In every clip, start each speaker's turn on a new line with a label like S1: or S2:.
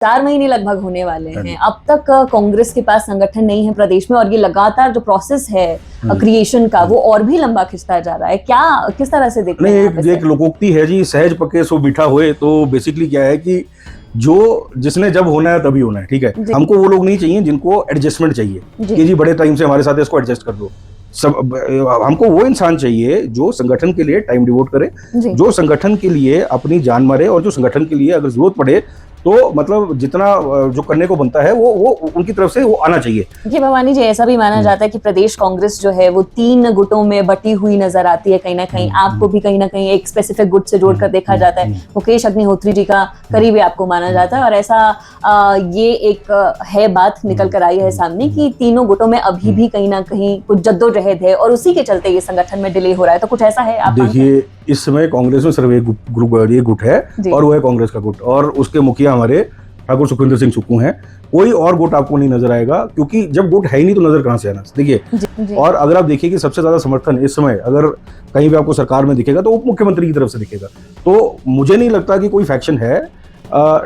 S1: 4 महीने लगभग होने वाले हैं। अब तक कांग्रेस के पास संगठन नहीं है प्रदेश में, और ये लगातार जो प्रोसेस है क्रिएशन का वो और भी लंबा खिंचता जा रहा है। क्या किस तरह से देखते हैं?
S2: नहीं, एक लोकोक्ति है जी, सहज पके सो मीठा होए। तो बेसिकली क्या है कि जिसने जब होना है तभी होना है, ठीक है। हमको वो लोग नहीं चाहिए जिनको एडजस्टमेंट चाहिए कि जी बड़े टाइम से हमारे साथ इसको एडजस्ट कर दो। सब हमको वो इंसान चाहिए जो संगठन के लिए टाइम डिवोट करे, जो संगठन के लिए अपनी जान मारे, और जो संगठन के लिए अगर जरूरत पड़े तो मतलब जितना जो करने को बनता है वो उनकी तरफ से वो आना चाहिए।
S1: जी भवानी जी, ऐसा भी माना जाता है कि प्रदेश कांग्रेस जो है वो 3 गुटों में बटी हुई नजर आती है कहीं ना कहीं। आपको भी कहीं ना कहीं एक स्पेसिफिक गुट से जोड़कर देखा जाता है। मुकेश अग्निहोत्री जी का करीबी आपको माना जाता है, और ऐसा ये एक है बात निकल कर आई है सामने कि तीनों गुटों में अभी भी कहीं ना कहीं कुछ जद्दोजहद है, और उसी के चलते ये संगठन में डिले हो रहा है। तो कुछ ऐसा है? आप
S2: देखिए, इस समय कांग्रेस में सिर्फ एक गुट है, और वो है कांग्रेस का गुट, और उसके मुखिया हमारे ठाकुर सुखविंदर सिंह सुक्खू हैं। कोई और गुट आपको नहीं नजर आएगा, क्योंकि जब गुट है ही नहीं तो नजर कहां से आना। देखिए, और अगर आप देखिए कि सबसे ज्यादा समर्थन इस समय अगर कहीं भी आपको सरकार में दिखेगा तो उप मुख्यमंत्री की तरफ से दिखेगा। तो मुझे नहीं लगता कि कोई फैक्शन है।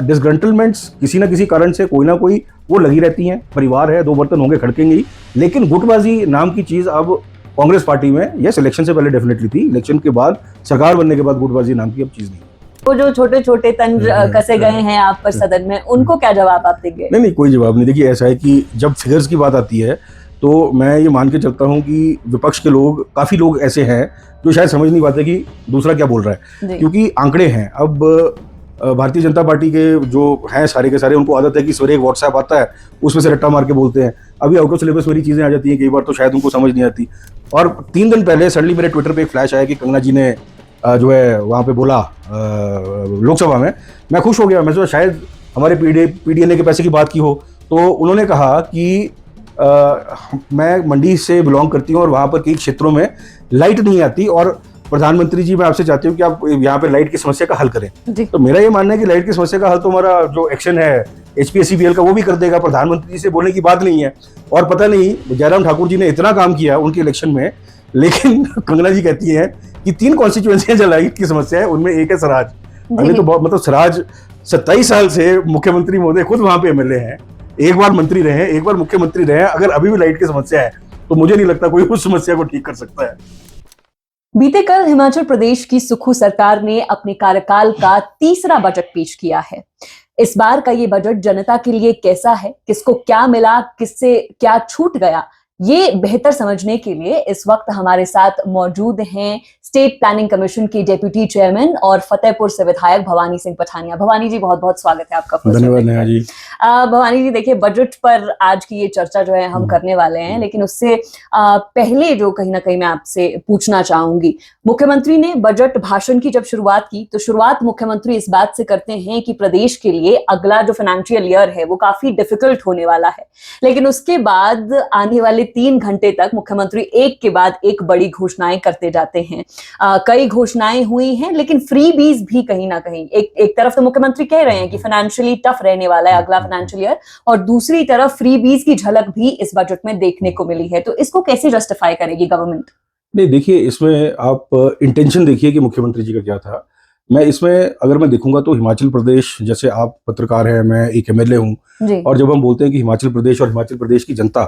S2: डिसग्रंटलमेंट्स किसी ना किसी कारण से कोई ना कोई वो लगी रहती हैं। परिवार है, 2 बर्तन होंगे, खड़केंगे ही। लेकिन गुटबाजी नाम की चीज अब कांग्रेस पार्टी में, यस, इलेक्शन से पहले डेफिनेटली थी, इलेक्शन के बाद, सरकार बनने के बाद गुटबाजी नाम की अब चीज नहीं।
S1: वो जो छोटे छोटे तंज कसे गए हैं आप पर सदन में, उनको क्या जवाब आप देंगे?
S2: नहीं, कोई जवाब नहीं। देखिए, ऐसा है कि जब फिगर्स की बात आती है तो मैं ये मान के चलता हूँ कि विपक्ष के लोग, काफी लोग ऐसे हैं जो शायद समझ नहीं पाते कि दूसरा क्या बोल रहा है, क्योंकि आंकड़े हैं। अब भारतीय जनता पार्टी के जो हैं सारे के सारे, उनको आदत है कि सवेरे एक व्हाट्सएप आता है, उसमें से रट्टा मार के बोलते हैं। अभी आउट ऑफ सिलेबस मेरी चीजें आ जाती हैं कई बार, तो शायद उनको समझ नहीं आती। और 3 दिन पहले सडनली मेरे ट्विटर पे एक फ्लैश आया कि कंगना जी ने जो है वहाँ पे बोला लोकसभा में। मैं खुश हो गया, मैं सोचा शायद हमारे पीडीएनए के पैसे की बात की हो। तो उन्होंने कहा कि मैं मंडी से बिलोंग करती हूँ और वहाँ पर कई क्षेत्रों में लाइट नहीं आती, और प्रधानमंत्री जी मैं आपसे चाहती हूँ कि आप यहाँ पे लाइट की समस्या का हल करें। तो मेरा ये मानना है कि लाइट की समस्या का हल तो हमारा जो एक्शन है HPSCPL का वो भी कर देगा, प्रधानमंत्री जी से बोलने की बात नहीं है। और पता नहीं जयराम ठाकुर जी ने इतना काम किया उनके इलेक्शन में, लेकिन कंगना जी कहती हैं कि 3 कॉन्स्टिट्यूएंसियां जो लाइट की समस्या है उनमें एक है सराज। अभी तो बहुत, मतलब सराज 27 साल से मुख्यमंत्री महोदय खुद वहां पे MLA हैं, एक बार मंत्री रहे, एक बार मुख्यमंत्री रहे। अगर अभी भी लाइट की समस्या है तो मुझे नहीं लगता कोई उस समस्या को ठीक कर सकता है।
S1: बीते कल हिमाचल प्रदेश की सुक्खू सरकार ने अपने कार्यकाल का 3रा बजट पेश किया है। इस बार का ये बजट जनता के लिए कैसा है, किसको क्या मिला, किससे क्या छूट गया, ये बेहतर समझने के लिए इस वक्त हमारे साथ मौजूद हैं स्टेट प्लानिंग कमीशन की डेप्यूटी चेयरमैन और फतेहपुर से विधायक भवानी सिंह पठानिया। भवानी जी, बहुत बहुत स्वागत है आपका।
S2: धन्यवाद नेहा जी।
S1: भवानी जी, देखिए, बजट पर आज की ये चर्चा जो है हम करने वाले हैं, लेकिन उससे पहले जो कहीं ना कहीं मैं आपसे पूछना चाहूंगी, मुख्यमंत्री ने बजट भाषण की जब शुरुआत की तो शुरुआत मुख्यमंत्री इस बात से करते हैं कि प्रदेश के लिए अगला जो फाइनेंशियल ईयर है वो काफी डिफिकल्ट होने वाला है। लेकिन उसके बाद आने वाले 3 घंटे तक मुख्यमंत्री एक के बाद एक बड़ी घोषणाएं करते जाते हैं। कई घोषणाएं हुई हैं, लेकिन फ्रीबीज भी कहीं ना कहीं, एक तरफ तो मुख्यमंत्री कह रहे हैं कि फाइनेंशियली टफ रहने वाला है अगला फाइनेंशियल ईयर, और दूसरी तरफ फ्रीबीज की झलक भी इस बजट में देखने को मिली है। तो इसको कैसे जस्टिफाई करेगी गवर्नमेंट?
S2: नहीं, देखिए, इसमें आप इंटेंशन देखिए कि मुख्यमंत्री जी का क्या था। मैं इसमें अगर मैं देखूंगा तो हिमाचल प्रदेश, जैसे आप पत्रकार हैं, मैं एक MLA हूं, और जब हम बोलते हैं कि हिमाचल प्रदेश और हिमाचल प्रदेश की जनता,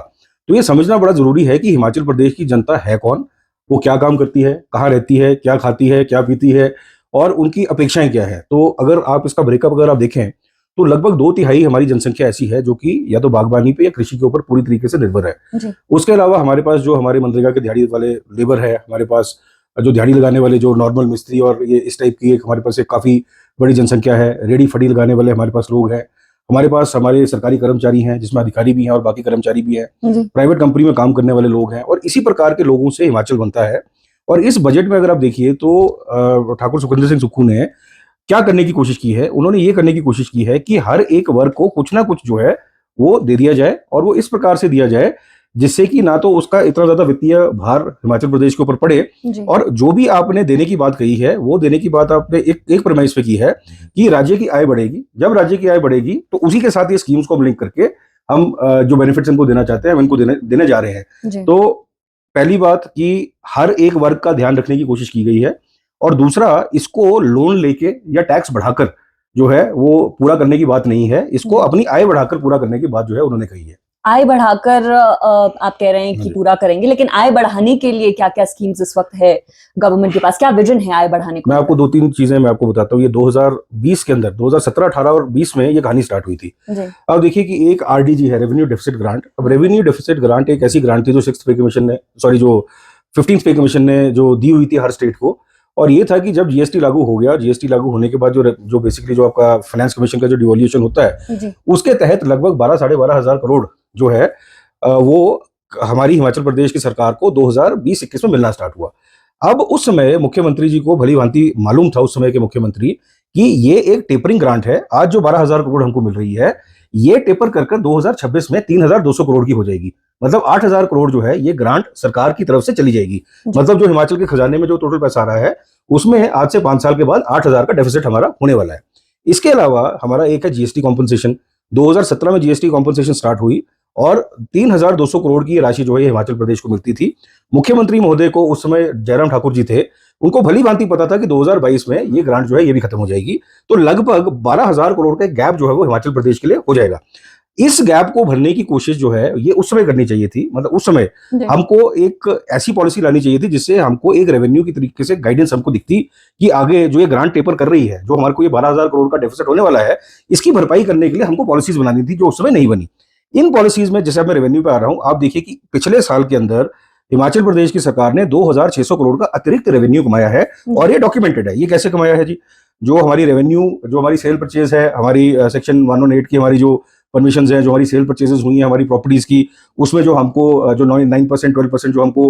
S2: तो ये समझना बड़ा जरूरी है कि हिमाचल प्रदेश की जनता है कौन, वो क्या काम करती है, कहाँ रहती है, क्या खाती है, क्या पीती है, और उनकी अपेक्षाएं क्या है। तो अगर आप इसका ब्रेकअप अगर आप देखें तो लगभग 2/3 हमारी जनसंख्या ऐसी है जो कि या तो बागवानी पे या कृषि के ऊपर पूरी तरीके से निर्भर है। उसके अलावा हमारे पास जो हमारे मनरेगा के दिहाड़ी वाले लेबर है, हमारे पास जो दिहाड़ी लगाने वाले जो नॉर्मल मिस्त्री और ये इस टाइप की एक हमारे पास एक काफी बड़ी जनसंख्या है। रेडी फड़ी लगाने वाले हमारे पास लोग हैं। हमारे पास हमारे सरकारी कर्मचारी हैं, जिसमें अधिकारी भी हैं और बाकी कर्मचारी भी हैं। प्राइवेट कंपनी में काम करने वाले लोग हैं, और इसी प्रकार के लोगों से हिमाचल बनता है। और इस बजट में अगर आप देखिए तो ठाकुर सुखविंदर सिंह सुक्खू ने क्या करने की कोशिश की है, उन्होंने ये करने की कोशिश की है कि हर एक वर्ग को कुछ ना कुछ जो है वो दे दिया जाए, और वो इस प्रकार से दिया जाए जिससे कि ना तो उसका इतना ज्यादा वित्तीय भार हिमाचल प्रदेश के ऊपर पड़े, और जो भी आपने देने की बात कही है वो देने की बात आपने एक प्रमाइस पे की है कि राज्य की आय बढ़ेगी। जब राज्य की आय बढ़ेगी तो उसी के साथ ये स्कीम्स को लिंक करके हम जो बेनिफिट्स इनको देना चाहते हैं हम इनको देने जा रहे हैं। तो पहली बात कि हर एक वर्ग का ध्यान रखने की कोशिश की गई है, और दूसरा, इसको लोन लेके या टैक्स बढ़ाकर जो है वो पूरा करने की बात नहीं है, इसको अपनी आय बढ़ाकर पूरा करने की बात जो है उन्होंने कही है।
S1: आय बढ़ाकर आप कह रहे हैं कि पूरा करेंगे, लेकिन आय बढ़ाने के लिए क्या क्या स्कीम्स इस वक्त है गवर्नमेंट के पास, क्या विजन है आय बढ़ाने को?
S2: मैं आपको 2-3 चीजें मैं आपको बताता हूँ। ये 2020 के अंदर 2017, 18 और 20 में ये कहानी स्टार्ट हुई थी। अब देखिए कि एक आरडीजी है, रेवेन्यू डेफिसिट ग्रांट। अब रेवेन्यू डेफिसिट ग्रांट एक ऐसी ग्रांट थी जो 6th पे कमीशन ने, सॉरी, जो 15th पे कमीशन ने जो दी हुई थी हर स्टेट को। और ये था कि जब जीएसटी लागू हो गया, जीएसटी लागू होने के बाद जो बेसिकली जो आपका फाइनेंस कमीशन का जो डिवोल्यूशन होता है, उसके तहत लगभग 12-12.5 हजार करोड़ जो है वो हमारी हिमाचल प्रदेश की सरकार को 2020-21 में मिलना स्टार्ट हुआ। अब उस समय मुख्यमंत्री जी को भली भांति मालूम था, उस समय के मुख्यमंत्री, कि ये एक टेपरिंग ग्रांट है। आज जो 12,000 करोड़ हमको मिल रही है, ये टेपर कर 2026 में 3,200 करोड़ की हो जाएगी। मतलब 8,000 करोड़ जो है ये ग्रांट सरकार की तरफ से चली जाएगी। मतलब जो हिमाचल के खजाने में जो टोटल पैसा आ रहा है, उसमें आज से 5 साल के बाद 8,000 का डेफिसिट हमारा होने वाला है। इसके अलावा हमारा एक है जीएसटी कॉम्पनसेशन। 2017 में जीएसटी कॉम्पनसेशन स्टार्ट हुई और 3,200 करोड़ की राशि जो है हिमाचल प्रदेश को मिलती थी। मुख्यमंत्री महोदय को उस समय जयराम ठाकुर जी थे, उनको भली भांति पता था कि 2022 में ये ग्रांट जो है ये भी खत्म हो जाएगी। तो लगभग 12,000 करोड़ का गैप जो है वो हिमाचल प्रदेश के लिए हो जाएगा। इस गैप को भरने की कोशिश जो है ये उस समय करनी चाहिए थी। मतलब उस समय हमको एक ऐसी पॉलिसी लानी चाहिए थी जिससे हमको एक रेवेन्यू की तरीके से गाइडेंस हमको दिखती कि आगे जो ये ग्रांट टेपर कर रही है, जो हमारे को ये 12,000 करोड़ का डेफिसिट होने वाला है, इसकी भरपाई करने के लिए हमको पॉलिसीज बनानी थी, जो उस समय नहीं बनी। इन पॉलिसीज में, जैसे मैं रेवेन्यू पे आ रहा हूं, आप देखिए कि पिछले साल के अंदर हिमाचल प्रदेश की सरकार ने 2,600 करोड़ का अतिरिक्त रेवेन्यू कमाया है। और ये डॉक्यूमेंटेड है। ये कैसे कमाया है जी? जो हमारी रेवेन्यू, जो हमारी सेल परचेज है, हमारी सेक्शन 108 की हमारी जो परमिशन है, जो हमारी सेल परचेजेस हुई है हमारी प्रॉपर्टीज की, उसमें जो हमको जो 9% 12% जो हमको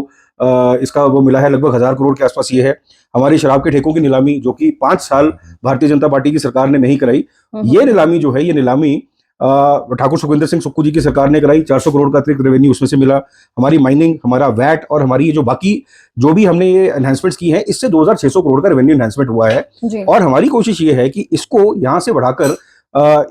S2: इसका वो मिला है, लगभग 1,000 करोड़ के आसपास ये है। हमारी शराब के ठेकों की नीलामी, जो कि 5 साल भारतीय जनता पार्टी की सरकार ने नहीं कराई, ये नीलामी जो है, ये नीलामी ठाकुर सुखविंदर सिंह सुक्खू जी की सरकार ने कराई। 400 करोड़ का अतिरिक्त रेवेन्यू उसमें से मिला। हमारी माइनिंग, हमारा वैट और हमारी ये जो बाकी जो भी हमने ये एनहांसमेंट्स की हैं, इससे 2,600 करोड़ का रेवेन्यू एनहांसमेंट हुआ है। और हमारी कोशिश ये है कि इसको यहाँ से बढ़ाकर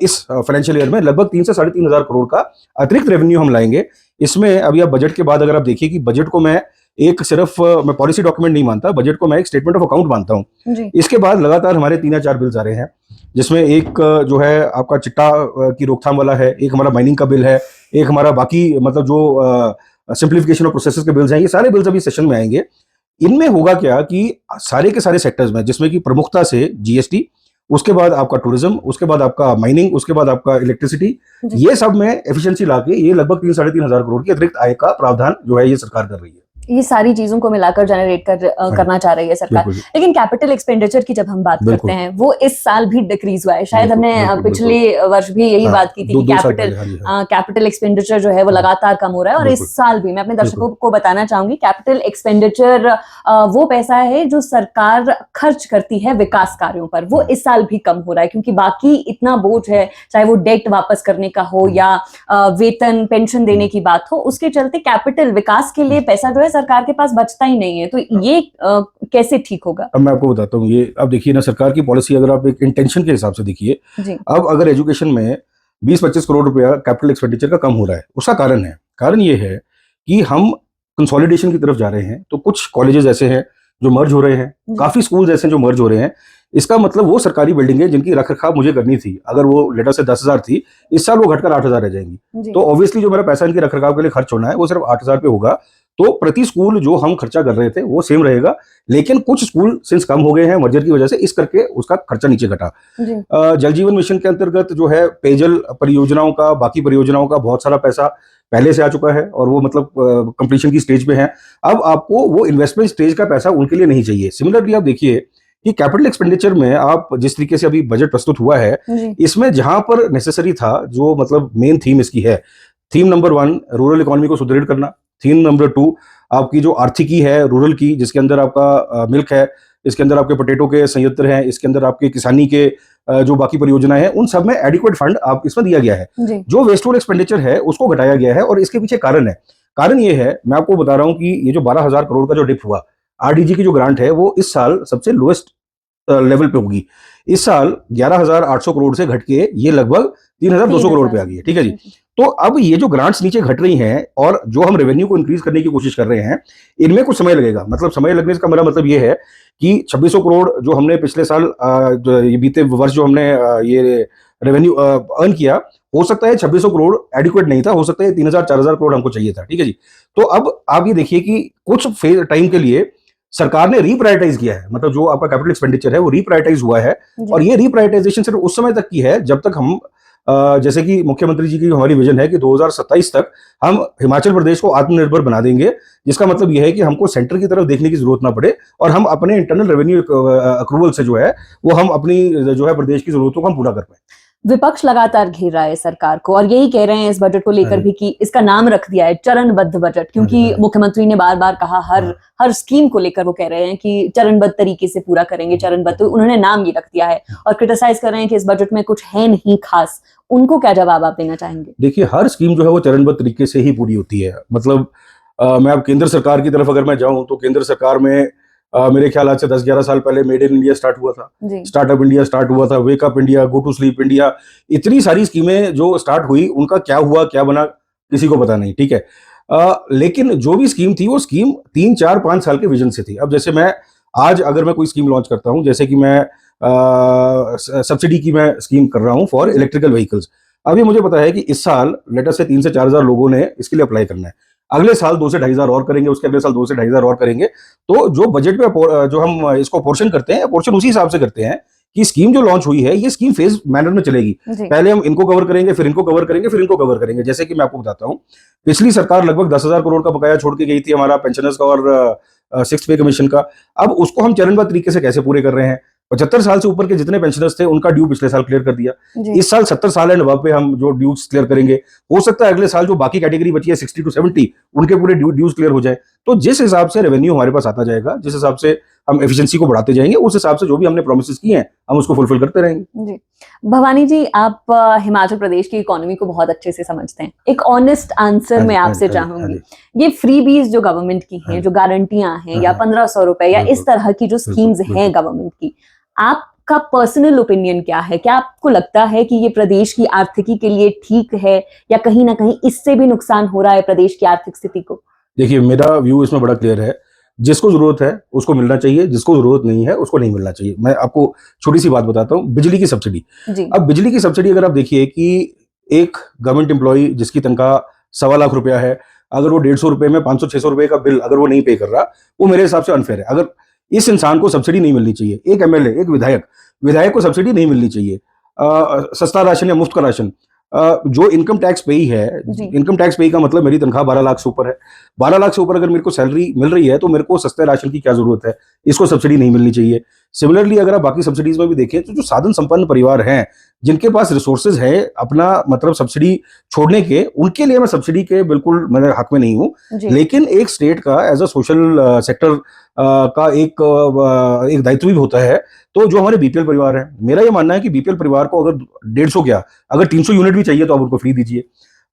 S2: इस फाइनेंशियल ईयर में लगभग 3 से 3,500 करोड़ का अतिरिक्त रेवेन्यू हम लाएंगे। इसमें अभी आप बजट के बाद अगर आप देखिए कि बजट को मैं एक सिर्फ मैं पॉलिसी डॉक्यूमेंट नहीं मानता, बजट को मैं एक स्टेटमेंट ऑफ अकाउंट मानता हूँ। इसके बाद लगातार हमारे 3 या 4 बिल्स आ रहे हैं, जिसमें एक जो है आपका चिट्टा की रोकथाम वाला है, एक हमारा माइनिंग का बिल है, एक हमारा बाकी मतलब जो सिंप्लीफिकेशन ऑफ प्रोसेसेस के बिल्स हैं। ये सारे बिल्स अभी सेशन में आएंगे। इनमें होगा क्या कि सारे के सारे सेक्टर्स में, जिसमें कि प्रमुखता से जीएसटी, उसके बाद आपका टूरिज्म, उसके बाद आपका माइनिंग, उसके बाद आपका इलेक्ट्रिसिटी, ये सब में एफिशिएंसी लाके ये लगभग 3-3,500 करोड़ की अतिरिक्त आय का प्रावधान जो है ये सरकार कर रही है।
S1: ये सारी चीजों को मिलाकर जनरेट करना चाह रही है सरकार। लेकिन कैपिटल एक्सपेंडिचर की जब हम बात करते हैं, वो इस साल भी डिक्रीज हुआ है। शायद हमने पिछले वर्ष भी यही बात की थी कि कैपिटल एक्सपेंडिचर जो है वो लगातार कम हो रहा है। और इस साल भी मैं अपने दर्शकों को बताना चाहूंगी, कैपिटल एक्सपेंडिचर वो पैसा है जो सरकार खर्च करती है विकास कार्यों पर, वो इस साल भी कम हो रहा है। क्योंकि बाकी इतना बोझ है, चाहे वो डेट वापस करने का हो या वेतन पेंशन देने की बात हो, उसके चलते कैपिटल विकास के लिए पैसा जो है सरकार के पास बचता ही नहीं है। तो ये कैसे ठीक होगा?
S2: अब मैं आपको बताता हूँ। ये अब देखिए ना, सरकार की पॉलिसी अगर आप एक इंटेंशन के हिसाब से देखिए, अब अगर एजुकेशन में 20-25 करोड़ रुपया कैपिटल एक्सपेंडिचर का कम हो रहा है, उसका कारण है, कारण ये है कि हम कंसोलिडेशन की तरफ जा रहे हैं। तो कुछ कॉलेजेस ऐसे हैं जो मर्ज हो रहे हैं, काफी स्कूल्स ऐसे हैं जो मर्ज हो रहे हैं। इसका मतलब वो सरकारी बिल्डिंगें जिनकी रखरखाव मुझे करनी थी, अगर वो लेटर से 10,000 थी, इस साल वो घटकर 8,000 रह जाएंगी। तो ऑब्वियसली जो मेरा पैसा इनके रखरखाव के लिए खर्च होना है वो सिर्फ 8,000 पे होगा। तो प्रति स्कूल जो हम खर्चा कर रहे थे वो सेम रहेगा, लेकिन कुछ स्कूल सिंस कम हो गए हैं मर्जर की वजह से, इस करके उसका खर्चा नीचे घटा। जल जीवन मिशन के अंतर्गत जो है पेयजल परियोजनाओं का, बाकी परियोजनाओं का बहुत सारा पैसा पहले से आ चुका है और वो मतलब कंप्लीशन की स्टेज पे है। अब आपको वो इन्वेस्टमेंट स्टेज का पैसा उनके लिए नहीं चाहिए। सिमिलरली आप देखिए कि कैपिटल एक्सपेंडिचर में आप जिस तरीके से अभी बजट प्रस्तुत हुआ है, इसमें जहां पर नेसेसरी था, जो मतलब मेन थीम इसकी है, थीम नंबर 1 रूरल इकोनॉमी को सुदृढ़ करना, थीम नंबर 2 आपकी जो आर्थिकी है रूरल की, जिसके अंदर आपका मिल्क है, इसके अंदर आपके पोटैटो के संयंत्र हैं, इसके अंदर आपके किसानी के जो बाकी परियोजनाएं हैं, उन सब में एडिक्वेट फंड आप इसमें दिया गया है। जो वेस्टफुल एक्सपेंडिचर है उसको घटाया गया है और इसके पीछे कारण है। कारण ये है, मैं आपको बता रहा हूं कि ये जो 12,000 करोड़ का जो डिप हुआ, आरडीजी की जो ग्रांट है वो इस साल सबसे लोएस्ट लेवल पे होगी। इस साल 11,800 करोड़ से घट के ये लगभग 3,200 करोड़ पे आ गई है, ठीक है जी। तो अब ये जो ग्रांट्स नीचे घट रही हैं और जो हम रेवेन्यू को इंक्रीज करने की कोशिश कर रहे हैं, इनमें कुछ समय लगेगा। मतलब समय लगने का मेरा मतलब ये है कि 2600 करोड़ जो हमने पिछले साल ये बीते वर्ष जो हमने ये रेवेन्यू अर्न किया, हो सकता है 2600 करोड़ एडिक्वेट नहीं था, हो सकता है 3,000-4,000 करोड़ हमको चाहिए था, ठीक है जी। तो अब आप ये देखिए कि कुछ टाइम के लिए सरकार ने रीप्रायोरिटाइज किया है, मतलब जो आपका कैपिटल एक्सपेंडिचर है वो रीप्रायोरिटाइज हुआ है। और ये रीप्रायोरिटाइजेशन सिर्फ उस समय तक की है जब तक हम जैसे कि मुख्यमंत्री जी की हमारी विजन है कि 2027 तक हम हिमाचल प्रदेश को आत्मनिर्भर बना देंगे, जिसका मतलब यह है कि हमको सेंटर की तरफ देखने की जरूरत ना पड़े और हम अपने इंटरनल रेवेन्यू अक्रूवल से जो है वो हम अपनी जो है प्रदेश की जरूरतों को हम पूरा कर पाए।
S1: विपक्ष लगातार घेर रहा है सरकार को और यही कह रहे हैं इस बजट को लेकर भी कि इसका नाम रख दिया है चरणबद्ध बजट, क्योंकि मुख्यमंत्री ने बार बार कहा हर स्कीम को लेकर वो कह रहे हैं कि चरणबद्ध तरीके से पूरा करेंगे, चरणबद्ध, तो उन्होंने नाम ये रख दिया है और क्रिटिसाइज कर रहे हैं कि इस बजट में कुछ है नहीं खास। उनको क्या जवाब आप देना चाहेंगे?
S2: देखिए, हर स्कीम जो है वो चरणबद्ध तरीके से ही पूरी होती है। मतलब मैं अब केंद्र सरकार की तरफ अगर मैं जाऊं तो केंद्र सरकार में मेरे ख्याल आज से 10-11 साल पहले मेड इन इंडिया स्टार्ट हुआ था, स्टार्टअप इंडिया स्टार्ट हुआ था, wake up India, go to sleep India, इतनी सारी स्कीमें जो स्टार्ट हुई, उनका क्या हुआ क्या बना किसी को पता नहीं, ठीक है। लेकिन जो भी स्कीम थी वो स्कीम 3-4-5 साल के विजन से थी। अब जैसे मैं आज अगर मैं कोई स्कीम लॉन्च करता हूं, जैसे कि मैं सब्सिडी की मैं स्कीम कर रहा हूं फॉर इलेक्ट्रिकल व्हीकल्स, अभी मुझे पता है कि इस साल लेटर से 3 से 4 हजार लोगों ने इसके लिए अप्लाई करना है, अगले साल 2 से 2.5 हजार और करेंगे, उसके अगले साल 2 से 2.5 हजार और करेंगे। तो जो बजट में जो हम इसको पोर्शन करते हैं, पोर्शन उसी हिसाब से करते हैं कि स्कीम जो लॉन्च हुई है ये स्कीम फेज मैनर में चलेगी। पहले हम इनको कवर करेंगे, फिर इनको कवर करेंगे, फिर इनको कवर करेंगे। जैसे कि मैं आपको बताता हूँ, पिछली सरकार लगभग 10,000 करोड़ का बकाया छोड़ के गई थी हमारा पेंशनर्स का और 6th पे कमीशन का। अब उसको हम चरणबद्ध तरीके से कैसे पूरे कर रहे हैं? 75 साल से ऊपर के जितने पेंशनर्स थे उनका ड्यू पिछले साल क्लियर कर दिया। इस साल 70 साल एंड अबव पे हम जो ड्यूज क्लियर करेंगे, हो सकता है अगले साल जो बाकी कैटेगरी बची है 60 to 70 उनके पूरे ड्यूज क्लियर हो जाए। तो जिस हिसाब से रेवेन्यू हमारे पास आता जाएगा, जिस हिसाब से हम एफिशिएंसी को बढ़ाते जाएंगे, उस हिसाब से जो भी हमने प्रोमिसेस किए हैं हम उसको फुलफिल करते रहेंगे।
S1: जी भवानी जी, आप हिमाचल प्रदेश की इकोनॉमी को बहुत अच्छे से समझते हैं। एक ऑनेस्ट आंसर मैं आपसे चाहूंगी, ये फ्रीबीज जो गवर्नमेंट की हैं, जो गारंटियां हैं या 1500 रुपए या इस तरह की जो स्कीम्स हैं गवर्नमेंट की, आपका पर्सनल ओपिनियन क्या है? क्या आपको लगता है कि ये प्रदेश की आर्थिकी के लिए ठीक है या कहीं ना कहीं इससे भी नुकसान हो रहा है प्रदेश की आर्थिक स्थिति को? देखिए,
S2: मेरा व्यू इसमें बड़ा क्लियर है। जिसको जरूरत है उसको मिलना चाहिए, जिसको जरूरत नहीं है उसको नहीं मिलना चाहिए। मैं आपको छोटी सी बात बताता हूँ, बिजली की सब्सिडी। अब बिजली की सब्सिडी अगर आप देखिए कि एक गवर्नमेंट एम्प्लॉय जिसकी तनख्वाह 1.25 लाख रुपया है, अगर वो 150 रुपए में 500-600 रुपए का बिल अगर वो नहीं पे कर रहा, वो मेरे हिसाब से अनफेयर है। अगर इस इंसान को सब्सिडी नहीं मिलनी चाहिए, एक एमएलए, एक विधायक को सब्सिडी नहीं मिलनी चाहिए। सस्ता राशन या मुफ्त का राशन, जो इनकम टैक्स पेई है, इनकम टैक्स पेई का मतलब मेरी तनख्वाह 12 लाख से ऊपर है, 12 लाख से ऊपर अगर मेरे को सैलरी मिल रही है तो मेरे को सस्ते राशन की क्या जरूरत है? इसको सब्सिडी नहीं मिलनी चाहिए। सिमिलरली अगर आप बाकी सब्सिडीज में भी देखें तो जो साधन संपन्न परिवार हैं, जिनके पास रिसोर्सेज है अपना मतलब सब्सिडी छोड़ने के, उनके लिए मैं सब्सिडी के बिल्कुल मेरे हक में नहीं हूं। लेकिन एक स्टेट का एज अ सोशल सेक्टर का एक दायित्व भी होता है। तो जो हमारे बीपीएल परिवार हैं, मेरा ये मानना है कि बीपीएल परिवार को अगर 150 क्या, अगर 300 यूनिट भी चाहिए तो आप उनको फ्री दीजिए।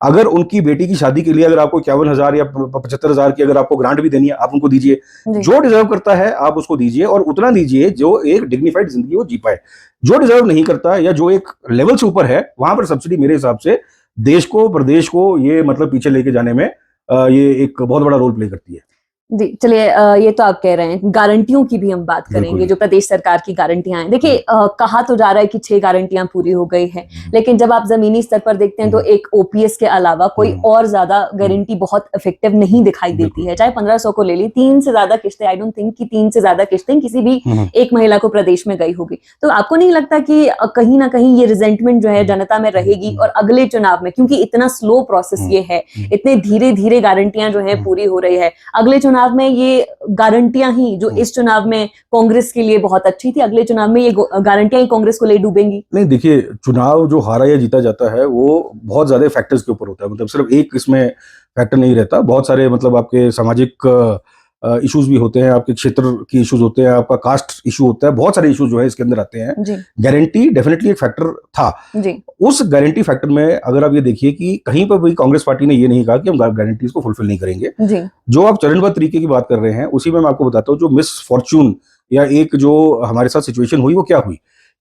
S2: अगर उनकी बेटी की शादी के लिए अगर आपको 51,000 या 75,000 की अगर आपको ग्रांट भी देनी है, आप उनको दीजिए। जो डिजर्व करता है आप उसको दीजिए और उतना दीजिए जो एक डिग्निफाइड जिंदगी वो जी पाए। जो डिजर्व नहीं करता या जो एक लेवल से ऊपर है, वहां पर सब्सिडी मेरे हिसाब से देश को, प्रदेश को ये मतलब पीछे लेके जाने में ये एक बहुत बड़ा रोल प्ले करती है।
S1: जी चलिए, ये तो आप कह रहे हैं, गारंटियों की भी हम बात करेंगे, जो प्रदेश सरकार की गारंटियां हैं। देखिए, कहा तो जा रहा है कि 6 गारंटियां पूरी हो गई है, लेकिन जब आप जमीनी स्तर पर देखते हैं तो एक ओपीएस के अलावा कोई और ज्यादा गारंटी बहुत इफेक्टिव नहीं दिखाई देती है। चाहे 1500 को ले ली, 3 से ज्यादा किस्तें, आई डोंट थिंक कि 3 से ज्यादा किस्तें किसी भी एक महिला को प्रदेश में गई होगी। तो आपको नहीं लगता कि कहीं ना कहीं ये रिजेंटमेंट जो है जनता में रहेगी और अगले चुनाव में, क्योंकि इतना स्लो प्रोसेस ये है, इतने धीरे धीरे गारंटियां जो है पूरी हो रही है, अगले चुनाव में ये गारंटियां ही जो इस चुनाव में कांग्रेस के लिए बहुत अच्छी थी, अगले चुनाव में ये गारंटियां ही कांग्रेस को ले डूबेंगी?
S2: नहीं, देखिए, चुनाव जो हारा या जीता जाता है वो बहुत ज्यादा फैक्टर्स के ऊपर होता है। मतलब सिर्फ एक इसमें फैक्टर नहीं रहता, बहुत सारे मतलब आपके सामाजिक इश्यूज भी होते हैं, आपके क्षेत्र के इश्यूज होते हैं, आपका कास्ट इशू होता है, बहुत सारे इश्यूज जो है इसके अंदर आते हैं। गारंटी डेफिनेटली एक फैक्टर था। उस गारंटी फैक्टर में अगर आप ये देखिए कि कहीं पर भी कांग्रेस पार्टी ने ये नहीं कहा कि हम गारंटीज को फुलफिल नहीं करेंगे। जो आप चरणबद्ध तरीके की बात कर रहे हैं, उसी में मैं आपको बताता हूँ, जो मिस फॉर्च्यून या एक जो हमारे साथ सिचुएशन हुई वो क्या हुई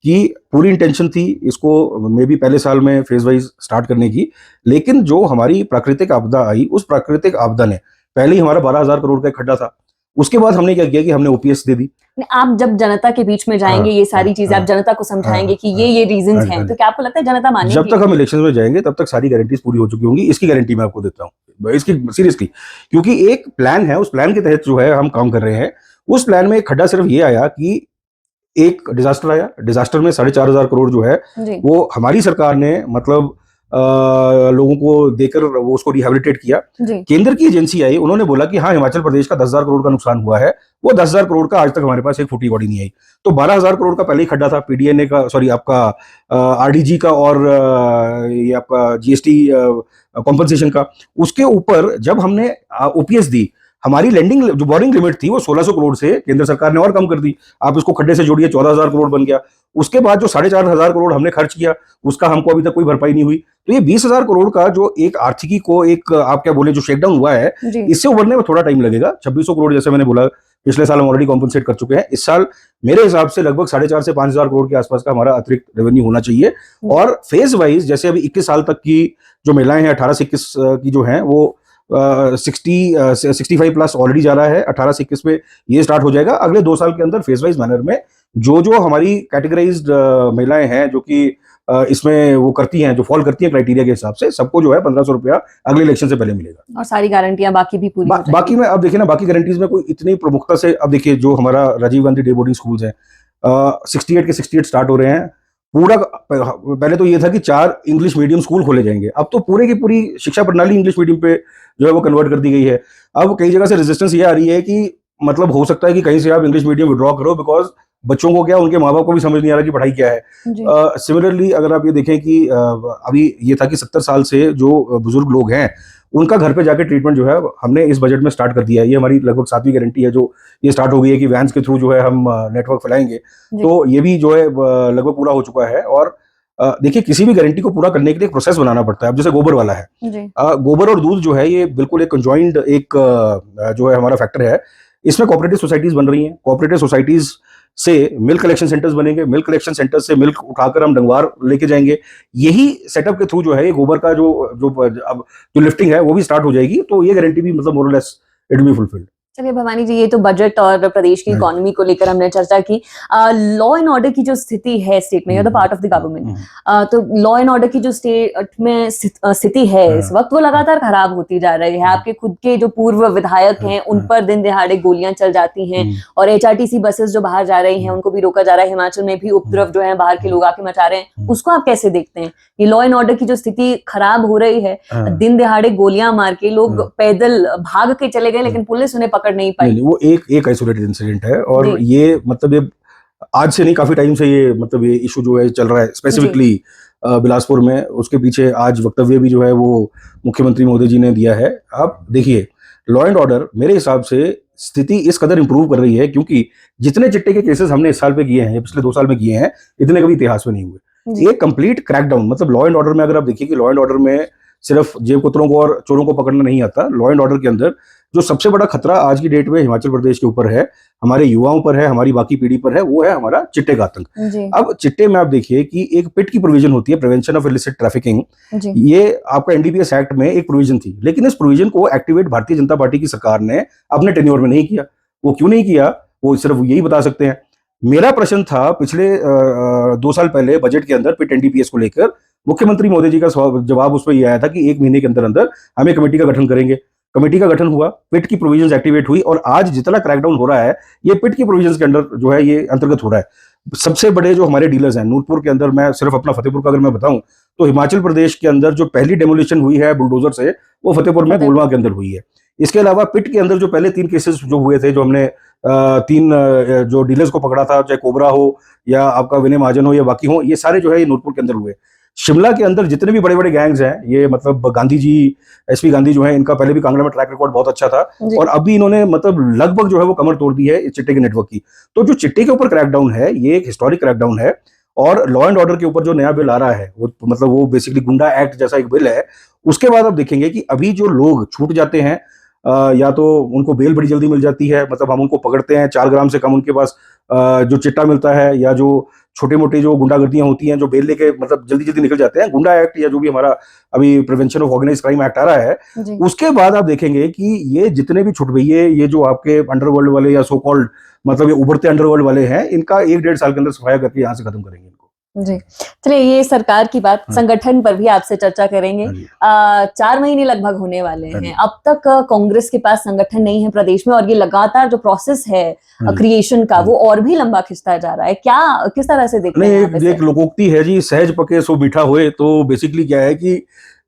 S2: कि पूरी इंटेंशन थी इसको मे बी पहले साल में फेज वाइज स्टार्ट करने की, लेकिन जो हमारी प्राकृतिक आपदा आई उस प्राकृतिक आपदा ने पहले ही हमारा 12,000 करोड़ का एक खड्डा था, उसके बाद हमने क्या किया कि हमने ओपीएस दे दी।
S1: आप जब जनता के बीच में जाएंगे, ये सारी चीजें आप जनता को समझाएंगे कि ये रीजंस हैं, तो क्या आपको लगता है जनता मानेगी?
S2: जब तक हम इलेक्शन में जाएंगे तब तक सारी गारंटीज पूरी हो चुकी होंगी, इसकी गारंटी मैं आपको देता हूँ, इसकी सीरियसली, क्योंकि एक प्लान है, उस प्लान के तहत जो है हम काम कर रहे हैं। उस प्लान में एक खड्डा सिर्फ ये आया कि एक डिजास्टर आया, डिजास्टर में 4,500 करोड़ जो है वो हमारी सरकार ने मतलब लोगों को देकर वो उसको रिहेबिलिटेट किया। केंद्र की एजेंसी आई, उन्होंने बोला कि हाँ हिमाचल प्रदेश का 10,000 करोड़ का नुकसान हुआ है, वो 10,000 करोड़ का आज तक हमारे पास एक फुटी कौड़ी नहीं आई। तो 12,000 करोड़ का पहले ही खड्डा था पीडीएनए का, सॉरी आपका आरडीजी का और ये आपका जीएसटी कॉम्पनसेशन का। उसके ऊपर जब हमने ओपीएस दी, हमारी लैंडिंग जो बोरिंग लिमिट थी वो 1,600 करोड़ से केंद्र सरकार ने और कम कर दी। आप इसको खड्डे से जोड़िए, 14,000 करोड़ बन गया। उसके बाद जो 4,500 करोड़ हमने खर्च किया उसका हमको अभी तक कोई भरपाई नहीं हुई। तो ये 20,000 करोड़ का जो एक आर्थिकी को एक आप क्या बोले जो शेकडाउन हुआ है, इससे उभरने में थोड़ा टाइम लगेगा। 2,600 करोड़ जैसे मैंने बोला पिछले साल हम ऑलरेडी कॉम्पनसेट कर चुके हैं। इस साल मेरे हिसाब से लगभग 4,500 से 5,000 करोड़ के आसपास का हमारा अतिरिक्त रेवेन्यू होना चाहिए। और फेज वाइज जैसे अभी 21 साल तक की जो महिलाएं हैं, 18 से 21 की जो हैं वो 65 प्लस ऑलरेडी जा रहा है, 18 से 21 में ये स्टार्ट हो जाएगा। अगले 2 साल के अंदर फेज वाइज मैनर में जो हमारी कैटेगराइज्ड महिलाएं हैं जो कि इसमें वो करती हैं, जो फॉल करती हैं क्राइटेरिया के हिसाब से, सबको जो है 1,500 रुपया अगले इलेक्शन से पहले मिलेगा।
S1: और सारी गारंटियां बाकी भी पूरी
S2: बाकी में अब देखिए ना, बाकी गारंटीज में कोई इतनी प्रमुखता से, अब देखिए जो हमारा Rajiv Gandhi day boarding schools हैं 68 के 68 स्टार्ट हो रहे हैं। पूरा पहले तो ये था कि 4 इंग्लिश मीडियम स्कूल खोले जाएंगे, अब तो पूरे की पूरी शिक्षा प्रणाली इंग्लिश मीडियम पे जो है वो कन्वर्ट कर दी गई है। अब कई जगह से रेजिस्टेंस ये आ रही है कि मतलब हो सकता है कि कहीं से आप इंग्लिश मीडियम विड्रॉ करो, बिकॉज बच्चों को क्या, उनके माँ बाप को भी समझ नहीं आ रहा कि पढ़ाई क्या है। सिमिलरली अगर आप ये देखें कि अभी ये था कि 70 साल से जो बुजुर्ग लोग हैं उनका घर पे जाके ट्रीटमेंट जो है हमने इस बजट में स्टार्ट कर दिया है। ये हमारी लगभग 7वीं गारंटी है जो ये स्टार्ट हो गई है कि वैन्स के थ्रू जो है हम नेटवर्क फैलाएंगे। तो ये भी जो है लगभग पूरा हो चुका है। और देखिए किसी भी गारंटी को पूरा करने के लिए एक प्रोसेस बनाना पड़ता है। अब जैसे गोबर वाला है, गोबर और दूध जो है ये बिल्कुल एक कंजॉइंट एक जो है हमारा फैक्टर है। इसमें कोऑपरेटिव सोसाइटीज बन रही हैं, कोऑपरेटिव सोसाइटीज से मिल्क कलेक्शन सेंटर्स बनेंगे, मिल्क कलेक्शन सेंटर से मिल्क उठाकर हम डंगवार लेके जाएंगे। यही सेटअप के थ्रू जो है ये गोबर का जो लिफ्टिंग है वो भी स्टार्ट हो जाएगी। तो ये गारंटी भी मतलब मोर और less it will be fulfilled.
S1: चलिए भवानी जी, ये तो बजट और प्रदेश की इकोनॉमी को लेकर हमने चर्चा की। लॉ एंड ऑर्डर की जो स्थिति है स्टेट में, you are the part of the government, तो लॉ एंड ऑर्डर की जो स्टेट में स्थिति है इस वक्त वो लगातार खराब होती जा रही है। आपके खुद के जो पूर्व विधायक हैं उन पर दिन दिहाड़े गोलियां चल जाती हैं, और एचआरटीसी बसेस जो बाहर जा रही हैं उनको भी रोका जा रहा है। हिमाचल में भी उपद्रव जो है बाहर के लोग आके मचा रहे हैं, उसको आप कैसे देखते हैं? ये लॉ एंड ऑर्डर की जो स्थिति खराब हो रही है, दिन दिहाड़े गोलियां मार के लोग पैदल भाग के चले गए लेकिन पुलिस उन्हें पकड़ नहीं पाई।
S2: वो एक आइसोलेटेड इंसिडेंट है। और ये मतलब ये आज से नहीं, काफी टाइम से ये मतलब ये इशू जो है चल रहा है स्पेसिफिकली बिलासपुर में। उसके पीछे आज वक्तव्य भी जो है वो मुख्यमंत्री महोदय जी ने दिया है। आप देखिए लॉ एंड ऑर्डर मेरे हिसाब से स्थिति इस कदर इंप्रूव कर रही है क्योंकि जितने चिट्टे के केसेस हमने इस साल पे किए हैं या पिछले 2 साल में किए हैं, इतने कभी इतिहास में नहीं हुए। एक कंप्लीट क्रैकडाउन, मतलब लॉ एंड ऑर्डर में अगर आप देखिए कि लॉ एंड ऑर्डर में सिर्फ जेब कुतरों को और चोरों को पकड़ना नहीं आता। लॉ एंड ऑर्डर के अंदर जो सबसे बड़ा खतरा आज की डेट में हिमाचल प्रदेश के ऊपर है, हमारे युवाओं पर है, हमारी बाकी पीढ़ी पर है, वो है हमारा चिट्टे का आतंक। अब चिट्टे में आप देखिए कि एक पिट की प्रोविजन होती है, प्रिवेंशन ऑफ इलिसिट ट्रैफिकिंग। ये आपका एनडीपीएस एक्ट में एक प्रोविजन थी, लेकिन इस प्रोविजन को एक्टिवेट भारतीय जनता पार्टी की सरकार ने अपने टेन्योर में नहीं किया। वो क्यों नहीं किया वो सिर्फ यही बता सकते हैं। मेरा प्रश्न था पिछले 2 साल पहले बजट के अंदर पिट एनडीपीएस को लेकर, मुख्यमंत्री मोदी जी का जवाब उस पर यह आया था कि 1 महीने के अंदर अंदर हमें कमेटी का गठन करेंगे। कमेटी का गठन हुआ, पिट की प्रोविजंस एक्टिवेट हुई और आज जितना क्रैकडाउन हो रहा है ये पिट की प्रोविजंस के अंदर जो है ये अंतर्गत हो रहा है। सबसे बड़े जो हमारे डीलर्स हैं नूरपुर के अंदर, मैं सिर्फ अपना फतेहपुर का अगर मैं बताऊं तो हिमाचल प्रदेश के अंदर जो पहली डेमोलिशन हुई है बुलडोजर से वो फतेहपुर में गोलवा के अंदर हुई है। इसके अलावा पिट के अंदर जो पहले 3 केसेस जो हुए थे, जो हमने 3 जो डीलर्स को पकड़ा था, चाहे कोबरा हो या आपका विनय महाजन हो या बाकी हो, ये सारे जो है नूरपुर के अंदर हुए। शिमला के अंदर जितने भी बड़े बड़े गैंग्स हैं, ये मतलब गांधी जी, एसपी गांधी जो है, इनका पहले भी कांगड़ा में ट्रैक रिकॉर्ड बहुत अच्छा था और अभी इन्होंने मतलब लगभग जो है वो कमर तोड़ दी है इस चिट्टे के नेटवर्क की। तो जो चिट्टे के ऊपर क्रैकडाउन है ये एक हिस्टोरिक क्रैकडाउन है। और लॉ एंड ऑर्डर के ऊपर जो नया बिल आ रहा है वो मतलब वो बेसिकली गुंडा एक्ट जैसा एक बिल है। उसके बाद आप देखेंगे कि अभी जो लोग छूट जाते हैं, या तो उनको बेल बड़ी जल्दी मिल जाती है, मतलब हम उनको पकड़ते हैं 4 ग्राम से कम उनके पास जो चिट्टा मिलता है, या जो छोटे मोटे जो गुंडागर्दियां होती हैं जो बेल लेके मतलब जल्दी जल्दी निकल जाते हैं, गुंडा एक्ट या जो भी हमारा अभी prevention of organise crime act आ रहा है, उसके बाद आप देखेंगे कि ये जितने भी छुटभइये, ये जो आपके अंडरवर्ल्ड वाले या सो कॉल्ड मतलब ये उभरते अंडरवर्ल्ड वाले हैं, इनका 1-1.5 साल के अंदर सफाया करके यहाँ से खत्म करेंगे इनको।
S1: जी, चलिए ये सरकार की बात, संगठन पर भी आपसे चर्चा करेंगे। 4 महीने लगभग होने वाले हैं, अब तक कांग्रेस के पास संगठन नहीं है प्रदेश में, और ये लगातार जो प्रोसेस है क्रिएशन का वो और भी लंबा खिंचता जा रहा है। क्या किस तरह से देखते हैं?
S2: एक लोकोक्ति है जी, सहज पके सो मीठा होए। तो बेसिकली क्या है कि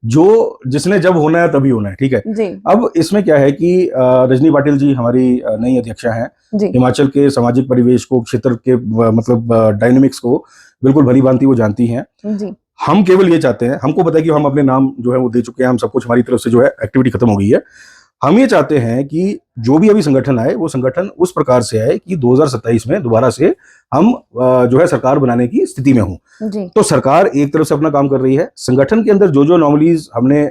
S2: जो जिसने जब होना है तभी होना है, ठीक है जी। अब इसमें क्या है कि रजनी पाटिल जी हमारी नई अध्यक्षा हैं, हिमाचल के सामाजिक परिवेश को, क्षेत्र के मतलब डायनेमिक्स को बिल्कुल भली भांति वो जानती हैं जी। हम केवल ये चाहते हैं, हमको पता है कि हम अपने नाम जो है वो दे चुके हैं, हम सब कुछ हमारी तरफ से जो है एक्टिविटी खत्म हो गई है। हम ये चाहते हैं कि जो भी अभी संगठन आए वो संगठन उस प्रकार से आए कि 2027 में दोबारा से हम जो है सरकार बनाने की स्थिति में हों। तो सरकार एक तरफ से अपना काम कर रही है, संगठन के अंदर जो जो नॉर्मलीज हमने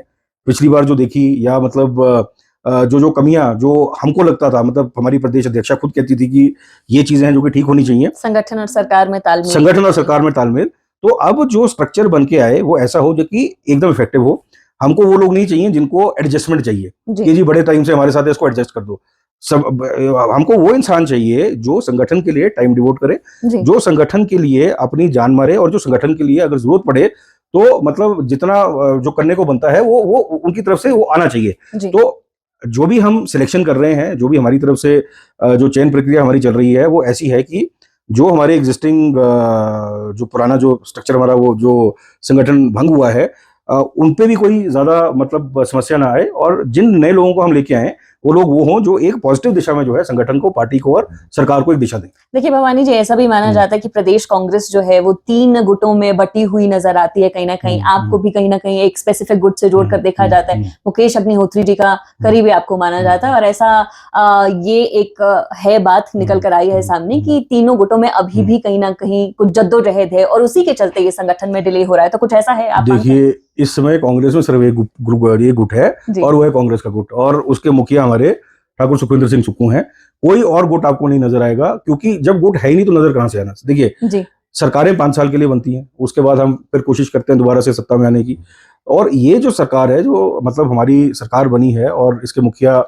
S2: पिछली बार जो देखी, या मतलब जो जो कमियां जो हमको लगता था, मतलब हमारी प्रदेश अध्यक्षा खुद कहती थी कि ये चीजें हैं जो कि ठीक होनी चाहिए,
S1: संगठन और सरकार में तालमेल,
S2: संगठन और सरकार में तालमेल। तो अब जो स्ट्रक्चर बन के आए वो ऐसा हो जो कि एकदम इफेक्टिव हो। हमको वो लोग नहीं चाहिए जिनको एडजस्टमेंट चाहिए कि जी बड़े टाइम से हमारे साथ इसको एडजस्ट कर दो। सब हमको वो इंसान चाहिए जो संगठन के लिए टाइम डिवोट करे, जो संगठन के लिए अपनी जान मारे, और जो संगठन के लिए अगर जरूरत पड़े तो मतलब जितना जो करने को बनता है वो उनकी तरफ से वो आना चाहिए। तो जो भी हम सिलेक्शन कर रहे हैं, जो भी हमारी तरफ से जो चयन प्रक्रिया हमारी चल रही है वो ऐसी है कि जो हमारे एग्जिस्टिंग जो पुराना जो स्ट्रक्चर हमारा वो जो संगठन भंग हुआ है उन पे भी कोई ज्यादा मतलब समस्या ना आए, और जिन नए लोगों को हम लेके आए वो लोग वो हों जो एक पॉजिटिव दिशा में जो है संगठन को, पार्टी को और सरकार को एक दिशा दें।
S1: देखिए भवानी जी, ऐसा भी माना जाता है कि प्रदेश कांग्रेस जो है वो 3 गुटों में बटी हुई नजर आती है कहीं ना कहीं। आपको भी कहीं ना कहीं एक स्पेसिफिक गुट से जोड़कर देखा जाता है। मुकेश अग्निहोत्री जी का करीबी आपको माना जाता है, और ऐसा ये एक है बात निकल कर आई है सामने कि तीनों गुटों में अभी भी कहीं ना कहीं कुछ जद्दोजहद है, और उसी के चलते ये संगठन में डिले हो रहा है। तो कुछ ऐसा है? आप
S2: देखिए, इस समय कांग्रेस में सिर्फ एक गुट है, और वो है कांग्रेस का गुट, और उसके मुखिया हमारे ठाकुर सुखविंदर सिंह सुक्खू हैं। कोई और गुट आपको नहीं नजर आएगा, क्योंकि जब गुट है ही नहीं तो नजर कहां से आना। देखिए, सरकारें 5 साल के लिए बनती हैं, उसके बाद हम फिर कोशिश करते हैं दोबारा से सत्ता में आने की। और ये जो सरकार है, जो मतलब हमारी सरकार बनी है और इसके मुखिया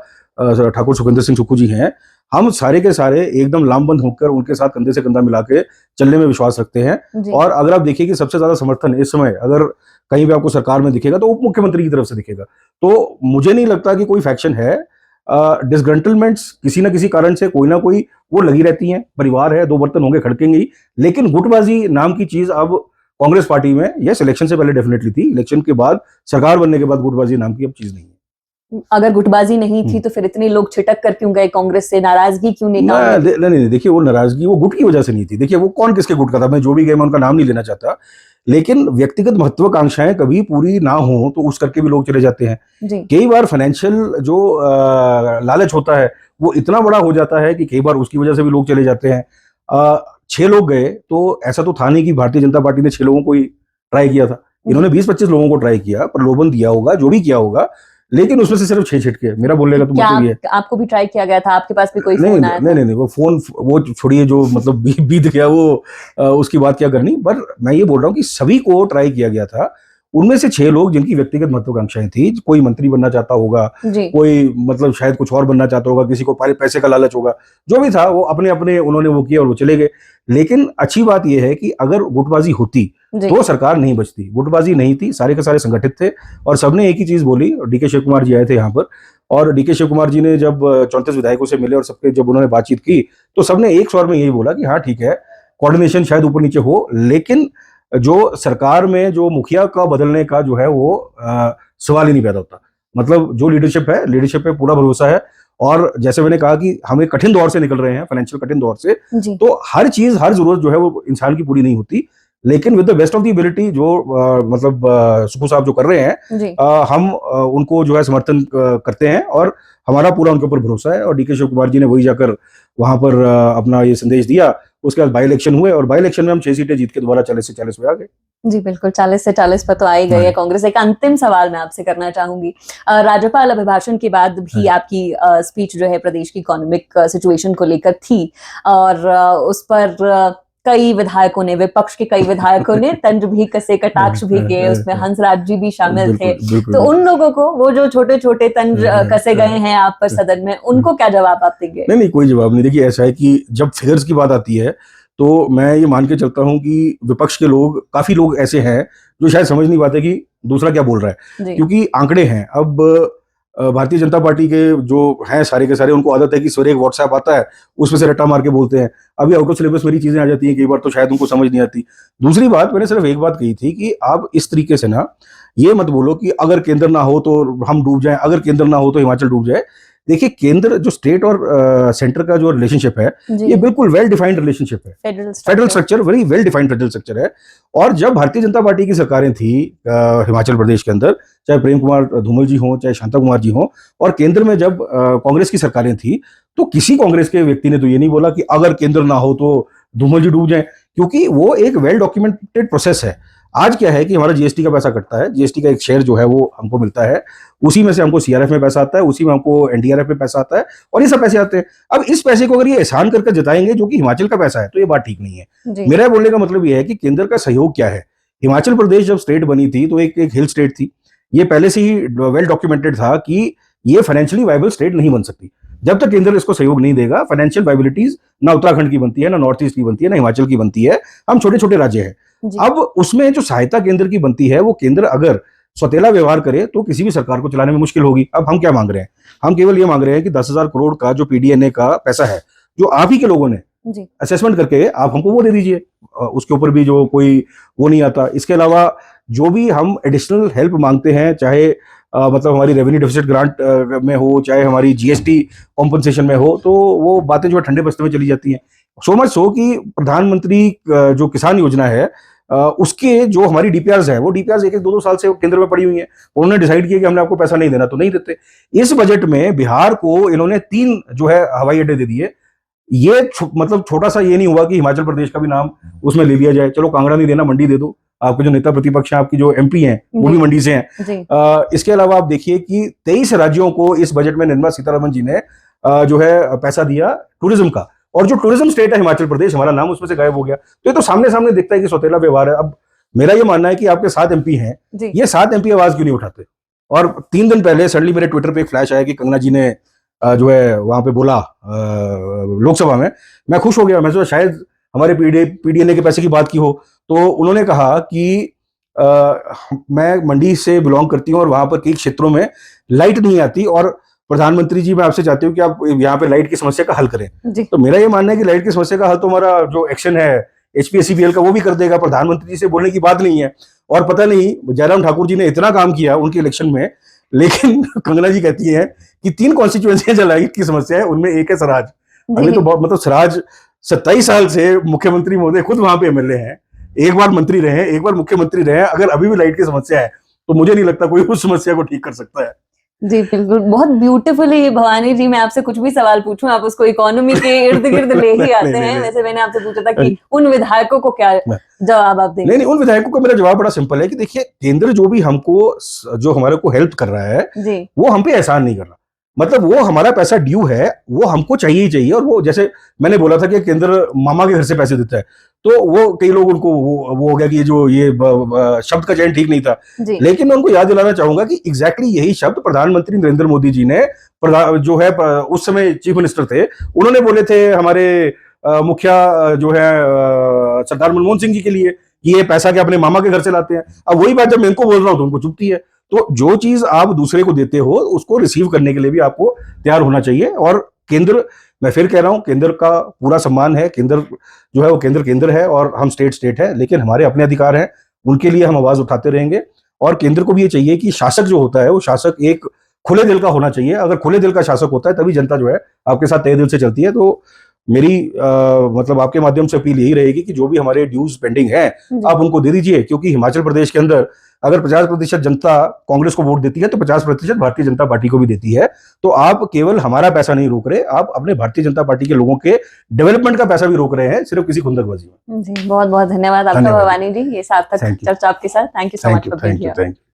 S2: ठाकुर सुखविंदर सिंह सुक्खू जी हैं, हम सारे के सारे एकदम लामबंद होकर उनके साथ कंधे से कंधा मिला के चलने में विश्वास रखते हैं। और अगर आप देखिए कि सबसे ज्यादा समर्थन इस समय अगर कहीं भी आपको सरकार में दिखेगा तो उप मुख्यमंत्री की तरफ से दिखेगा। तो मुझे नहीं लगता कि कोई फैक्शन है। डिसग्रंटलमेंट्स किसी ना किसी कारण से कोई ना कोई वो लगी रहती हैं, परिवार है, 2 बर्तन होंगे खड़केंगे ही। लेकिन गुटबाजी नाम की चीज अब कांग्रेस पार्टी में, यह इलेक्शन से पहले डेफिनेटली थी, इलेक्शन के बाद, सरकार बनने के बाद गुटबाजी नाम की अब चीज नहीं है।
S1: अगर गुटबाजी नहीं थी तो फिर इतने लोग छिटक कर क्यों गए कांग्रेस से? नाराजगी क्यों नहीं?
S2: नहीं, देखिए वो नाराजगी वो गुट की वजह से नहीं थी। देखिए वो कौन किसके गुट का था, मैं जो भी गए मैं उनका नाम नहीं लेना चाहता, लेकिन व्यक्तिगत महत्वाकांक्षाएं कभी पूरी ना हो तो उस करके भी लोग चले जाते हैं। कई बार फाइनेंशियल जो लालच होता है वो इतना बड़ा हो जाता है कि कई बार उसकी वजह से भी लोग चले जाते हैं। 6 लोग गए तो ऐसा तो था नहीं कि भारतीय जनता पार्टी ने 6 लोगों को ही ट्राई किया था। इन्होंने 20-25 लोगों को ट्राई किया, प्रलोभन दिया होगा, जो भी किया होगा, लेकिन उसमें से सिर्फ 6 छिटके। मेरा बोलने का तो मतलब ये है।
S1: आपको भी ट्राई किया गया था? आपके पास भी कोई फोन आया था?
S2: नहीं, वो फोन वो छोड़िए, जो मतलब बीत गया वो उसकी बात क्या करनी। पर मैं ये बोल रहा हूँ कि सभी को ट्राई किया गया था। उनमें से 6 लोग जिनकी व्यक्तिगत महत्वाकांक्षाएं थी, कोई मंत्री बनना चाहता होगा, कोई मतलब शायद कुछ और बनना चाहता होगा, किसी को पैसे का लालच होगा, जो भी था वो अपने अपने उन्होंने वो किया और वो चले गए। लेकिन अच्छी बात यह है कि अगर गुटबाजी होती तो सरकार नहीं बचती। गुटबाजी नहीं थी, सारे के सारे संगठित थे और सबने एक ही चीज बोली। डीके शिव कुमार जी आए थे यहाँ पर, और डीके शिव कुमार जी ने जब 34 विधायकों से मिले और सबके जब उन्होंने बातचीत की तो सबने एक स्वर में यही बोला कि हाँ ठीक है, कोऑर्डिनेशन शायद ऊपर नीचे हो, लेकिन जो सरकार में जो मुखिया का बदलने का जो है वो सवाल ही नहीं पैदा होता। मतलब जो लीडरशिप है, लीडरशिप पे पूरा भरोसा है। और जैसे मैंने कहा कि हम एक कठिन दौर से निकल रहे हैं, फाइनेंशियल कठिन दौर से, तो हर चीज, हर जरूरत जो है वो इंसान की पूरी नहीं होती, लेकिन with the best of the ability जो मतलब सुक्खू साहब जो कर रहे हैं, हम उनको जो है समर्थन करते हैं और हमारा पूरा उनके ऊपर भरोसा है। और डीके शिव कुमार जी ने वही जाकर वहां पर अपना ये संदेश दिया, उसके बाद बाई इलेक्शन हुए और बाई इलेक्शन में हम 6 सीटें जीत के दोबारा 40 से 40 पे आ गए।
S1: जी बिल्कुल, 40 से 40 पर तो आ ही गई है कांग्रेस। एक अंतिम सवाल मैं आपसे करना चाहूंगी। राज्यपाल अभिभाषण के बाद भी आपकी स्पीच जो है प्रदेश की इकोनॉमिक सिचुएशन को लेकर थी और उस पर कई विधायकों ने, विपक्ष के कई विधायकों ने तंज भी कसे, कटाक्ष भी किए, उसमें हंसराज जी भी शामिल थे। तो उन लोगों को, वो जो छोटे छोटे तंज कसे गए हैं आप पर सदन में, उनको क्या जवाब आप देंगे?
S2: नहीं, कोई जवाब नहीं। देखिए, ऐसा है कि जब फिगर्स की बात आती है तो मैं ये मान के चलता हूं कि विपक्ष के लोग, काफी लोग ऐसे हैं जो शायद समझ नहीं पाते कि दूसरा क्या बोल रहा है, क्योंकि आंकड़े हैं। अब भारतीय जनता पार्टी के जो हैं सारे के सारे, उनको आदत है कि सवेरे एक व्हाट्सएप आता है, उसमें से रट्टा मार के बोलते हैं। अभी आउट ऑफ सिलेबस मेरी चीजें आ जाती हैं कई बार, तो शायद उनको समझ नहीं आती। दूसरी बात, मैंने सिर्फ एक बात कही थी कि आप इस तरीके से ना ये मत बोलो कि अगर केंद्र ना हो तो हम डूब जाएं, अगर केंद्र ना हो तो हिमाचल डूब जाए। देखिए, केंद्र जो स्टेट और सेंटर का जो रिलेशनशिप है, ये बिल्कुल वेल डिफाइंड रिलेशनशिप है। Federal structure, very well defined federal structure है। और जब भारतीय जनता पार्टी की सरकारें थी हिमाचल प्रदेश के अंदर, चाहे प्रेम कुमार धूमल जी हों, चाहे शांता कुमार जी हों, और केंद्र में जब कांग्रेस की सरकारें थी, तो किसी कांग्रेस के व्यक्ति ने तो ये नहीं बोला कि अगर केंद्र ना हो तो धूमल जी डूब जाए, क्योंकि वो एक वेल डॉक्यूमेंटेड प्रोसेस है। आज क्या है कि हमारा जीएसटी का पैसा कटता है, जीएसटी का एक शेयर जो है वो हमको मिलता है, उसी में से हमको सीआरएफ में पैसा आता है, उसी में हमको एनडीआरएफ में पैसा आता है, और ये सब पैसे आते हैं। अब इस पैसे को अगर ये एहसान करके जताएंगे जो कि हिमाचल का पैसा है, तो ये बात ठीक नहीं है। मेरा बोलने का मतलब ये है कि केंद्र का सहयोग क्या है। हिमाचल प्रदेश जब स्टेट बनी थी तो एक हिल स्टेट थी। ये पहले से ही वेल डॉक्यूमेंटेड था कि ये फाइनेंशियली वायबल स्टेट नहीं बन सकती जब तक केंद्र इसको सहयोग नहीं देगा। फाइनेंशियल वायबिलिटीज ना उत्तराखंड की बनती है, ना नॉर्थ ईस्ट की बनती है, ना हिमाचल की बनती है। हम छोटे छोटे राज्य हैं। अब उसमें जो सहायता केंद्र की बनती है, वो केंद्र अगर सौतेला व्यवहार करे तो किसी भी सरकार को चलाने में मुश्किल होगी। अब हम क्या मांग रहे हैं? हम केवल ये मांग रहे हैं कि 10,000 करोड़ का जो पीडीएनए का पैसा है, जो आप ही के लोगों ने असेसमेंट करके आप हमको वो दे दीजिए, उसके ऊपर भी जो कोई वो नहीं आता। इसके अलावा जो भी हम एडिशनल हेल्प मांगते हैं, चाहे मतलब हमारी रेवेन्यू डेफिसिट ग्रांट में हो, चाहे हमारी जीएसटी कॉम्पनसेशन में हो, तो वो बातें जो है ठंडे बस्ते में चली जाती हैं। सो मच सो कि प्रधानमंत्री जो किसान योजना है, उसके जो हमारी डीपीआरस है, वो डीपीआरस 1-2 साल से केंद्र में पड़ी हुई है। उन्होंने डिसाइड किया कि हमने आपको पैसा नहीं देना, तो नहीं देते। इस बजट में बिहार को इन्होंने 3 जो है हवाई अड्डे दे दिए। ये मतलब छोटा सा ये नहीं हुआ कि हिमाचल प्रदेश का भी नाम उसमें ले लिया जाए। चलो, कांगड़ा नहीं देना, मंडी दे दो। आपके जो नेता प्रतिपक्ष हैं, आपकी जो एमपी हैं, वो भी मंडी से हैं। इसके अलावा आप देखिए कि 23 राज्यों को इस बजट में निर्मला सीतारमण जी ने जो है पैसा दिया टूरिज्म का, और जो टूरिज्म स्टेट है हिमाचल प्रदेश, हमारा नाम उसमें से गायब हो गया। तो ये तो सामने सामने दिखता है कि सौतेला व्यवहार है। अब मेरा ये मानना है कि आपके 7 एमपी हैं, ये 7 एमपी आवाज क्यों नहीं उठाते? और 3 दिन पहले सडनली मेरे ट्विटर पे एक फ्लैश आया कि कंगना जी ने जो है वहां पे बोला लोकसभा में। मैं खुश हो गया, मैं सोचा शायद हमारे पीडीएनए के पैसे की बात की हो। तो उन्होंने कहा कि मैं मंडी से बिलोंग करती हूँ और वहां पर कई क्षेत्रों में लाइट नहीं आती, और प्रधानमंत्री जी, मैं आपसे चाहती हूँ कि आप यहाँ पे लाइट की समस्या का हल करें। तो मेरा ये मानना है कि लाइट की समस्या का हल तो हमारा जो एक्शन है एचपीएससीबीएल का, वो भी कर देगा। प्रधानमंत्री जी से बोलने की बात नहीं है। और पता नहीं जयराम ठाकुर जी ने इतना काम किया उनके इलेक्शन में, लेकिन कंगना जी कहती है कि 3 कॉन्स्टिट्यूएंसी जो लाइट की समस्या है, उनमें एक है सराज। अभी तो मतलब सराज 27 साल से मुख्यमंत्री महोदय खुद वहां पे एमएलए हैं, एक बार मंत्री रहे, एक बार मुख्यमंत्री रहे। अगर अभी भी लाइट की समस्या है तो मुझे नहीं लगता कोई उस समस्या को ठीक कर सकता है।
S1: जी बिल्कुल, बहुत ब्यूटीफुली भवानी जी, मैं आपसे कुछ भी सवाल पूछूं आप उसको इकोनॉमी के इर्द गिर्द ले ही आते हैं। वैसे मैंने आपसे पूछा था कि उन विधायकों को क्या जवाब आप देंगे?
S2: नहीं, उन विधायकों का मेरा जवाब बड़ा सिंपल है कि देखिए, केंद्र जो भी हमको, जो हमारे को हेल्प कर रहा है, वो हम पे एहसान नहीं कर रहा। मतलब वो हमारा पैसा ड्यू है, वो हमको चाहिए ही चाहिए। और वो, जैसे मैंने बोला था कि केंद्र मामा के घर से पैसे देता है, तो वो कई लोग उनको वो हो गया कि ये शब्द का चयन ठीक नहीं था। लेकिन मैं उनको याद दिलाना चाहूंगा कि एग्जैक्टली यही शब्द प्रधानमंत्री नरेंद्र मोदी जी ने, जो है उस समय चीफ मिनिस्टर थे, उन्होंने बोले थे हमारे मुखिया जो है सरदार मनमोहन सिंह जी के लिए, कि ये पैसा क्या अपने मामा के घर से लाते हैं। अब वही बात जब मैं इनको बोल रहा हूं तो उनको चुभती है। तो जो चीज आप दूसरे को देते हो, उसको रिसीव करने के लिए भी आपको तैयार होना चाहिए। और केंद्र, मैं फिर कह रहा हूं, केंद्र का पूरा सम्मान है। केंद्र जो है वो केंद्र है, और हम स्टेट है, लेकिन हमारे अपने अधिकार हैं, उनके लिए हम आवाज उठाते रहेंगे। और केंद्र को भी ये चाहिए कि शासक जो होता है, वो शासक एक खुले दिल का होना चाहिए। अगर खुले दिल का शासक होता है, तभी जनता जो है आपके साथ तहे दिल से चलती है। तो मेरी मतलब आपके माध्यम से अपील यही रहेगी कि जो भी हमारे ड्यूज पेंडिंग है आप उनको दे दीजिए, क्योंकि हिमाचल प्रदेश के अंदर अगर 50% जनता कांग्रेस को वोट देती है तो 50% भारतीय जनता पार्टी को भी देती है। तो आप केवल हमारा पैसा नहीं रोक रहे, आप अपने भारतीय जनता पार्टी के लोगों के डेवलपमेंट का पैसा भी रोक रहे हैं, सिर्फ किसी खुंदकबाजी में।
S1: जी, बहुत बहुत धन्यवाद आपका भवानी जी, ये सार्थक चर्चा आपके साथ। Thank you so much for being here.